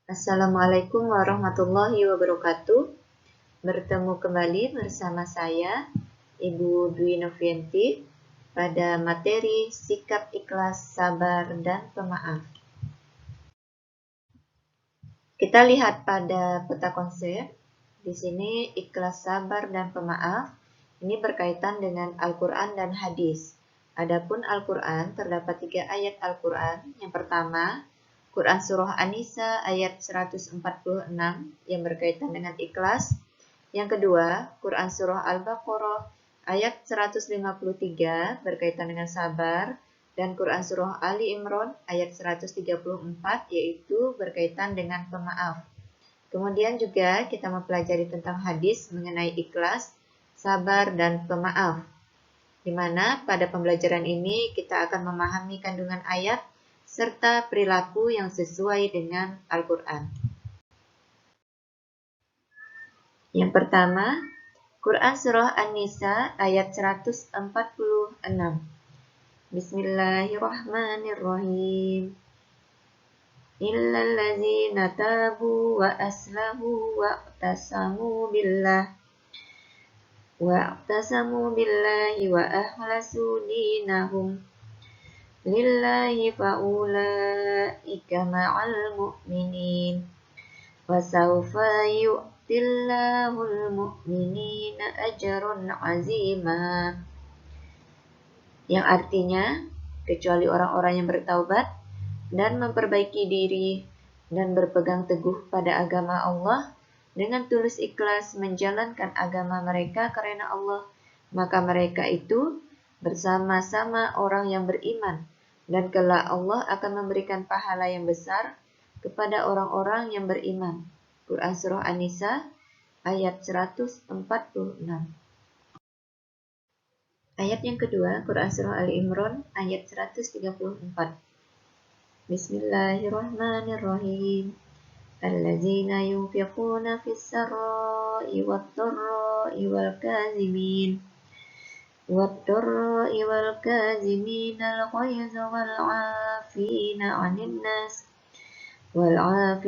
Assalamualaikum warahmatullahi wabarakatuh. Bertemu kembali bersama saya, Ibu Dwi Novianti, pada materi sikap ikhlas, sabar, dan pemaaf. Kita lihat pada peta konsep. Di sini ikhlas, sabar, dan pemaaf ini berkaitan dengan Al-Quran dan hadis. Adapun Al-Quran, terdapat 3 ayat Al-Quran. Yang pertama, Quran Surah An-Nisa ayat 146 yang berkaitan dengan ikhlas. Yang kedua, Quran Surah Al-Baqarah ayat 153 berkaitan dengan sabar. Dan Quran Surah Ali Imran ayat 134 yaitu berkaitan dengan pemaaf. Kemudian juga kita mempelajari tentang hadis mengenai ikhlas, sabar, dan pemaaf. Di mana pada pembelajaran ini kita akan memahami kandungan ayat serta perilaku yang sesuai dengan Al-Quran. Yang pertama, Quran Surah An-Nisa ayat 146. Bismillahirrahmanirrahim. Illal ladzina tabu wa aslahu wa'tasamu billahi wa akhlasu dinahum lillahi fa'ulaika ma'al mu'minin wa sawfa yu'tillahul mu'minina ajrun 'azima, yang artinya kecuali orang-orang yang bertaubat dan memperbaiki diri dan berpegang teguh pada agama Allah dengan tulus ikhlas menjalankan agama mereka karena Allah, maka mereka itu bersama-sama orang yang beriman, dan kelak Allah akan memberikan pahala yang besar kepada orang-orang yang beriman. Quran Surah An-Nisa ayat 146. Ayat yang kedua, Quran Surah Ali Imran ayat 134. Bismillahirrahmanirrahim. Alladzina yunfiquna fis sarra'i wad-dharra'i wal kazimin al-ghayza wal 'afina 'anil nas wallahu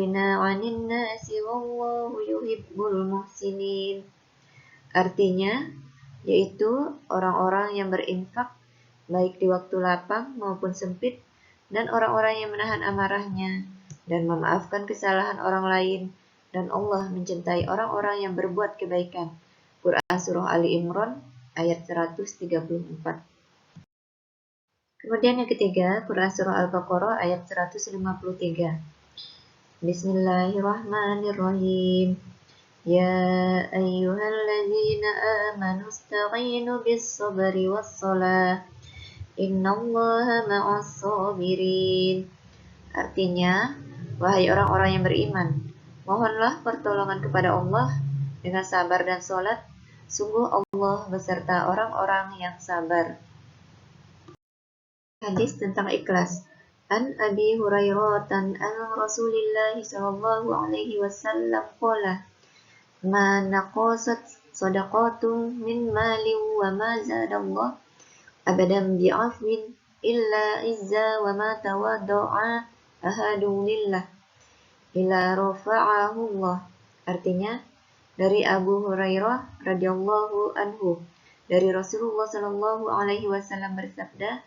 yuhibbul muhsinin. Artinya, yaitu orang-orang yang berinfak baik di waktu lapang maupun sempit, dan orang-orang yang menahan amarahnya dan memaafkan kesalahan orang lain, dan Allah mencintai orang-orang yang berbuat kebaikan. Quran Surah Ali Imran ayat 134. Kemudian yang ketiga, Quran Surah Al-Baqarah ayat 153. Bismillahirrahmanirrahim. Ya ayyuhalladzina amanu ista'inu bis-sabri was-salah. Innallaha ma'as sabirin. Artinya, wahai orang-orang yang beriman, mohonlah pertolongan kepada Allah dengan sabar dan sholat. Sungguh Allah beserta orang-orang yang sabar. Hadis tentang ikhlas. An Abi Hurairah an Rasulillah sallallahu alaihi wasallam qala: Ma naqasat sadaqatun min mali wa ma zadallah abadan bi'afwin illa izza wa ma tawadda'a ahadun lillah illa rafa'ahu Allah. Artinya, dari Abu Hurairah radhiyallahu anhu, dari Rasulullah sallallahu alaihi wasallam bersabda,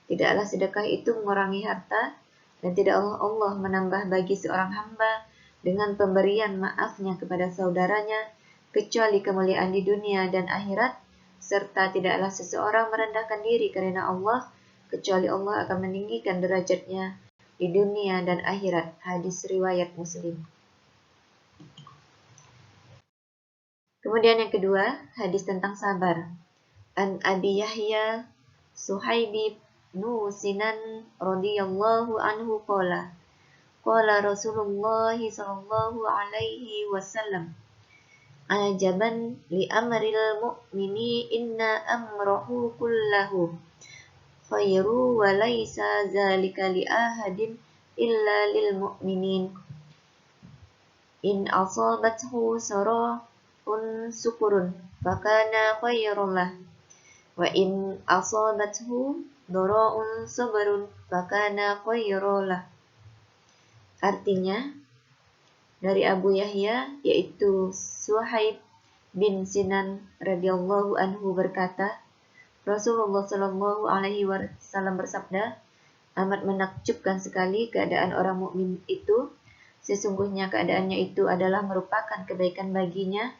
tidaklah sedekah itu mengurangi harta, dan tidaklah Allah menambah bagi seorang hamba dengan pemberian maafnya kepada saudaranya, kecuali kemuliaan di dunia dan akhirat, serta tidaklah seseorang merendahkan diri karena Allah, kecuali Allah akan meninggikan derajatnya di dunia dan akhirat. Hadis riwayat Muslim. Kemudian yang kedua, hadis tentang sabar. An Abi Yahya Suhaibi nu Sinan radhiyallahu anhu qala Rasulullah sallallahu alaihi wasallam, ajaban li amril mu'mini inna amrahu kullahu khairu wa laisa zalika li ahadin illa lil mu'minin. In asabathu sara'un syukurun fakana khairun lah, wa in asabathu dhara'un sabrun fakana khairun lah. Artinya, Dari Abu Yahya, yaitu Suhaib bin Sinan radhiyallahu anhu berkata, Rasulullah Shallallahu alaihi wasallam bersabda, amat menakjubkan sekali keadaan orang mukmin itu. Sesungguhnya keadaannya itu adalah merupakan kebaikan baginya,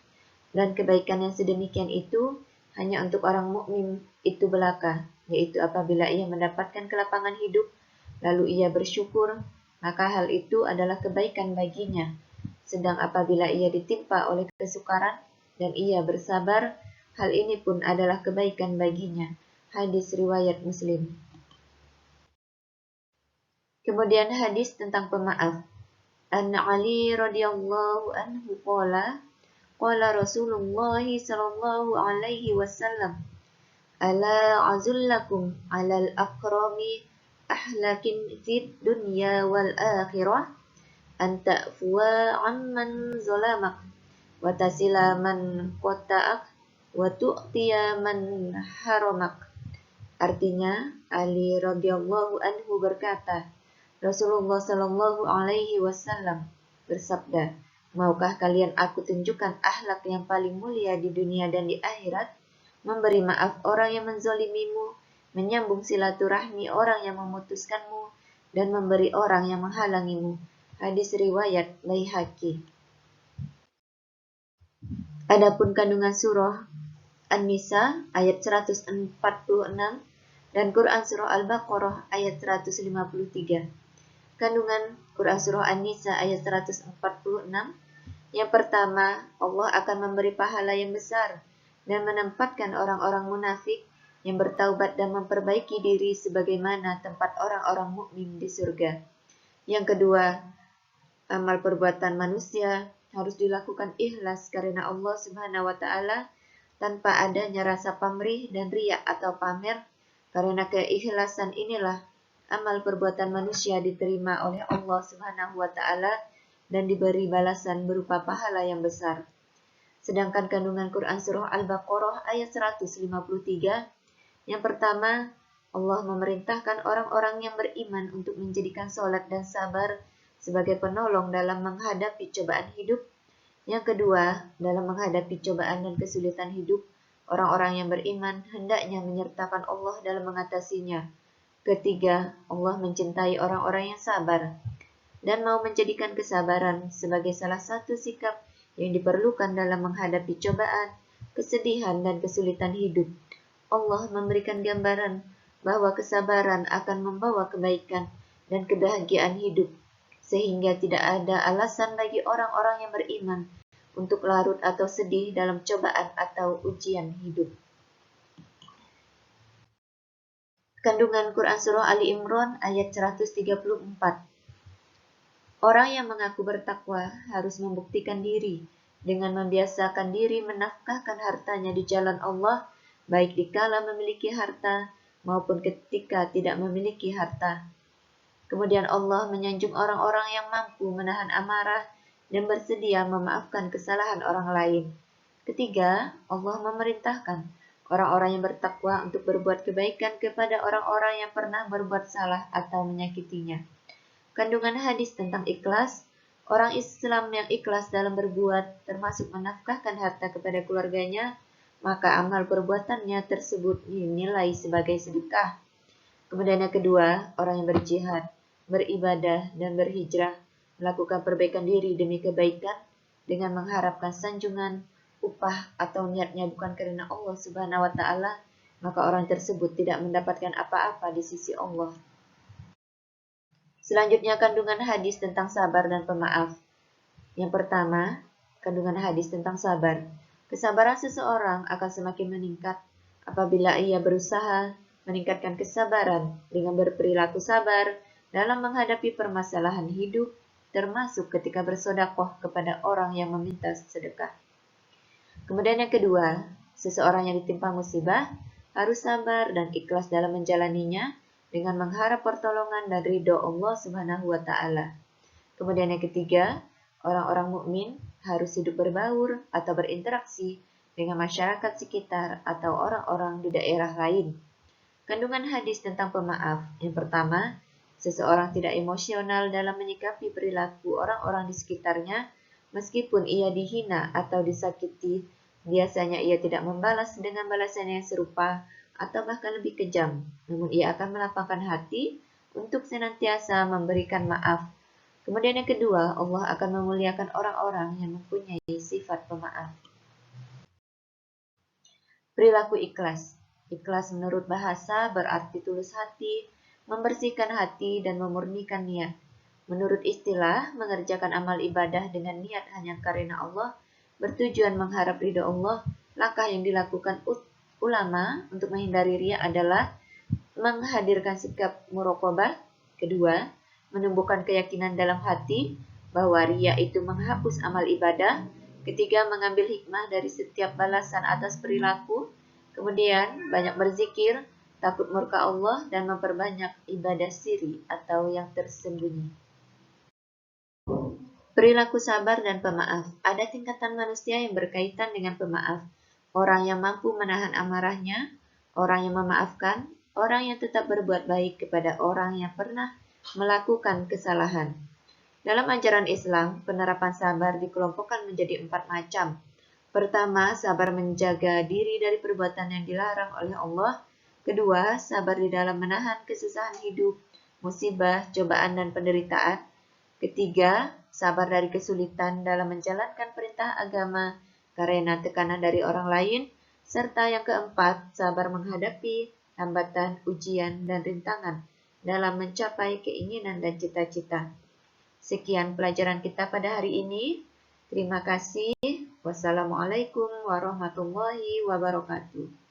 dan kebaikan yang sedemikian itu hanya untuk orang mukmin itu belaka, yaitu apabila ia mendapatkan kelapangan hidup, lalu ia bersyukur, maka hal itu adalah kebaikan baginya. Sedang apabila ia ditimpa oleh kesukaran dan ia bersabar, hal ini pun adalah kebaikan baginya. Hadis riwayat Muslim. Kemudian hadis tentang pemaaf. An Ali radhiyallahu anhu qala Rasulullah sallallahu alaihi wasallam ala azullakum alal akrami ahlakin fid dunya wal akhirah an ta'fuwa amman zalamak wa tasila man qata'ak wa tu'tiya man haramak. Artinya, Ali radhiyallahu anhu berkata, Rasulullah Shallallahu alaihi wasallam bersabda, maukah kalian aku tunjukkan akhlak yang paling mulia di dunia dan di akhirat? Memberi maaf orang yang menzolimimu, menyambung silaturahmi orang yang memutuskanmu, dan memberi orang yang menghalangimu. Hadis riwayat Baihaqi. Adapun kandungan surah An-Nisa ayat 146 dan Quran surah Al-Baqarah ayat 153. Kandungan Quran surah An-Nisa ayat 146. Yang pertama, Allah akan memberi pahala yang besar dan menempatkan orang-orang munafik yang bertaubat dan memperbaiki diri sebagaimana tempat orang-orang mukmin di surga. Yang kedua, amal perbuatan manusia harus dilakukan ikhlas karena Allah Subhanahu wa taala tanpa adanya rasa pamrih dan riya atau pamer. Karena keikhlasan inilah amal perbuatan manusia diterima oleh Allah Subhanahu wa taala dan diberi balasan berupa pahala yang besar. Sedangkan kandungan Quran surah Al-Baqarah ayat 153, yang pertama, Allah memerintahkan orang-orang yang beriman untuk menjadikan sholat dan sabar sebagai penolong dalam menghadapi cobaan hidup. Yang kedua, dalam menghadapi cobaan dan kesulitan hidup, orang-orang yang beriman hendaknya menyertakan Allah dalam mengatasinya. Ketiga, Allah mencintai orang-orang yang sabar dan mau menjadikan kesabaran sebagai salah satu sikap yang diperlukan dalam menghadapi cobaan, kesedihan, dan kesulitan hidup. Allah memberikan gambaran bahwa kesabaran akan membawa kebaikan dan kebahagiaan hidup, sehingga tidak ada alasan bagi orang-orang yang beriman untuk larut atau sedih dalam cobaan atau ujian hidup. Kandungan Quran surah Ali Imran ayat 134. Orang yang mengaku bertakwa harus membuktikan diri dengan membiasakan diri menafkahkan hartanya di jalan Allah, baik dikala memiliki harta maupun ketika tidak memiliki harta. Kemudian Allah menyanjung orang-orang yang mampu menahan amarah dan bersedia memaafkan kesalahan orang lain. Ketiga, Allah memerintahkan orang-orang yang bertakwa untuk berbuat kebaikan kepada orang-orang yang pernah berbuat salah atau menyakitinya. Kandungan hadis tentang ikhlas, orang Islam yang ikhlas dalam berbuat, termasuk menafkahkan harta kepada keluarganya, maka amal perbuatannya tersebut dinilai sebagai sedekah. Kemudian yang kedua, orang yang berjihad, beribadah, dan berhijrah, melakukan perbaikan diri demi kebaikan, dengan mengharapkan sanjungan, upah, atau niatnya bukan karena Allah Subhanahu wa Ta'ala, maka orang tersebut tidak mendapatkan apa-apa di sisi Allah. Selanjutnya, kandungan hadis tentang sabar dan pemaaf. Yang pertama, kandungan hadis tentang sabar. Kesabaran seseorang akan semakin meningkat apabila ia berusaha meningkatkan kesabaran dengan berperilaku sabar dalam menghadapi permasalahan hidup, termasuk ketika bersedekah kepada orang yang meminta sedekah. Kemudian yang kedua, seseorang yang ditimpa musibah harus sabar dan ikhlas dalam menjalaninya dengan mengharap pertolongan dan ridho Allah Subhanahu wa Ta'ala. Kemudian yang ketiga, orang-orang mukmin harus hidup berbaur atau berinteraksi dengan masyarakat sekitar atau orang-orang di daerah lain. Kandungan hadis tentang pemaaf. Yang pertama, Seseorang tidak emosional dalam menyikapi perilaku orang-orang di sekitarnya, meskipun ia dihina atau disakiti, biasanya ia tidak membalas dengan balasan yang serupa atau bahkan lebih kejam, namun ia akan melapangkan hati untuk senantiasa memberikan maaf. Kemudian yang kedua, Allah akan memuliakan orang-orang yang mempunyai sifat pemaaf. Perilaku ikhlas. Ikhlas menurut bahasa berarti tulus hati, membersihkan hati, dan memurnikan niat. Menurut istilah, mengerjakan amal ibadah dengan niat hanya karena Allah, bertujuan mengharap ridho Allah. Langkah yang dilakukan ulama untuk menghindari riya adalah menghadirkan sikap muraqabah. Kedua, menumbuhkan keyakinan dalam hati bahwa riya itu menghapus amal ibadah. Ketiga, mengambil hikmah dari setiap balasan atas perilaku. Kemudian, banyak berzikir, takut murka Allah, dan memperbanyak ibadah siri atau yang tersembunyi. Perilaku sabar dan pemaaf. Ada tingkatan manusia yang berkaitan dengan pemaaf. Orang yang mampu menahan amarahnya, orang yang memaafkan, orang yang tetap berbuat baik kepada orang yang pernah melakukan kesalahan. Dalam ajaran Islam, penerapan sabar dikelompokkan menjadi 4 macam. Pertama, sabar menjaga diri dari perbuatan yang dilarang oleh Allah. Kedua, sabar di dalam menahan kesusahan hidup, musibah, cobaan, dan penderitaan. Ketiga, sabar dari kesulitan dalam menjalankan perintah agama karena tekanan dari orang lain. Serta yang keempat, sabar menghadapi hambatan, ujian, dan rintangan dalam mencapai keinginan dan cita-cita. Sekian pelajaran kita pada hari ini. Terima kasih. Wassalamualaikum warahmatullahi wabarakatuh.